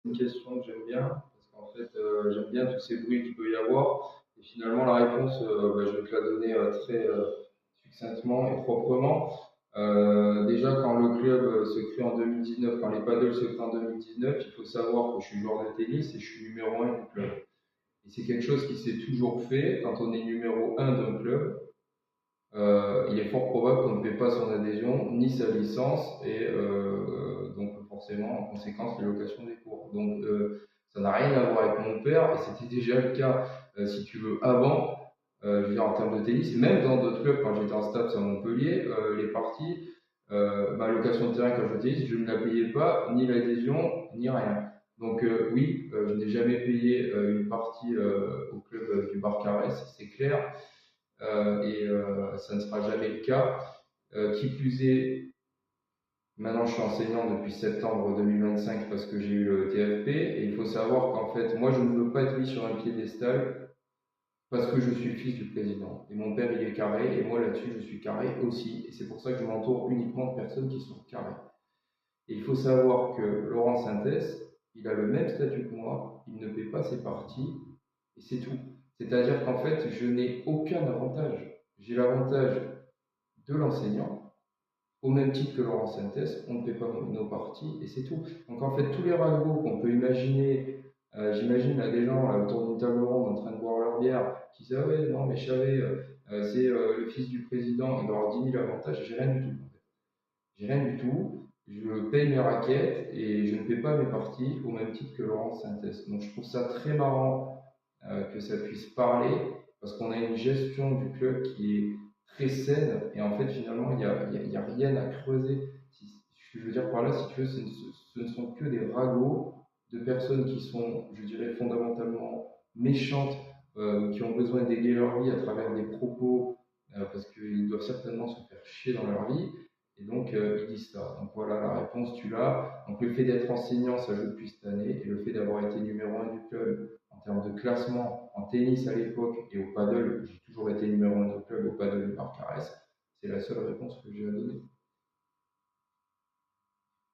une question que j'aime bien, parce qu'en fait, j'aime bien tous ces bruits qu'il peut y avoir. Et finalement, la réponse, je vais te la donner très succinctement et proprement. Déjà, quand le club se crée en 2019, quand les paddles se créent en 2019, il faut savoir que je suis joueur de tennis et je suis numéro un du club. Et c'est quelque chose qui s'est toujours fait quand on est numéro un d'un club. Il est fort probable qu'on ne paie pas son adhésion ni sa licence et donc forcément en conséquence les locations des cours. Donc ça n'a rien à voir avec mon père et c'était déjà le cas si tu veux avant. Je veux dire en termes de tennis, même dans d'autres clubs quand j'étais en STAPS à Montpellier, les parties, ma location de terrain quand je tennis, je ne la payais pas, ni l'adhésion, ni rien. Donc oui, je n'ai jamais payé une partie au club du Barcarès, c'est clair ça ne sera jamais le cas. Qui plus est, maintenant je suis enseignant depuis septembre 2025 parce que j'ai eu le TFP et il faut savoir qu'en fait, moi je ne veux pas être mis sur un piédestal parce que je suis le fils du président. Et mon père il est carré et moi là-dessus je suis carré aussi. Et c'est pour ça que je m'entoure uniquement de personnes qui sont carrées. Et il faut savoir que Laurent Sintès, il a le même statut que moi, il ne paie pas ses parties et c'est tout. C'est-à-dire qu'en fait, je n'ai aucun avantage. J'ai l'avantage de l'enseignant, au même titre que Laurent Sintès, on ne paie pas nos parties et c'est tout. Donc en fait, tous les ragots qu'on peut imaginer, j'imagine là des gens là, autour d'une table ronde en train de boire leur bière, qui disent ah ouais, non, mais je savais, c'est le fils du président, il va avoir 10 000 avantages, j'ai rien du tout. En fait. J'ai rien du tout, je paye mes raquettes et je ne paie pas mes parties au même titre que Laurent Sintès. Donc je trouve ça très marrant que ça puisse parler parce qu'on a une gestion du club qui est très saine et en fait finalement il y a rien à creuser. Ce que je veux dire par là, si tu veux, ce ne sont que des ragots de personnes qui sont, je dirais, fondamentalement méchantes, qui ont besoin d'égayer leur vie à travers des propos parce qu'ils doivent certainement se faire chier dans leur vie. Et donc, ils disent ça. Donc voilà, la réponse, tu l'as. Donc le fait d'être enseignant, ça joue depuis cette année. Et le fait d'avoir été numéro un du club en termes de classement en tennis à l'époque et au paddle, j'ai toujours été numéro un du club au paddle du Barcarès. C'est la seule réponse que j'ai à donner.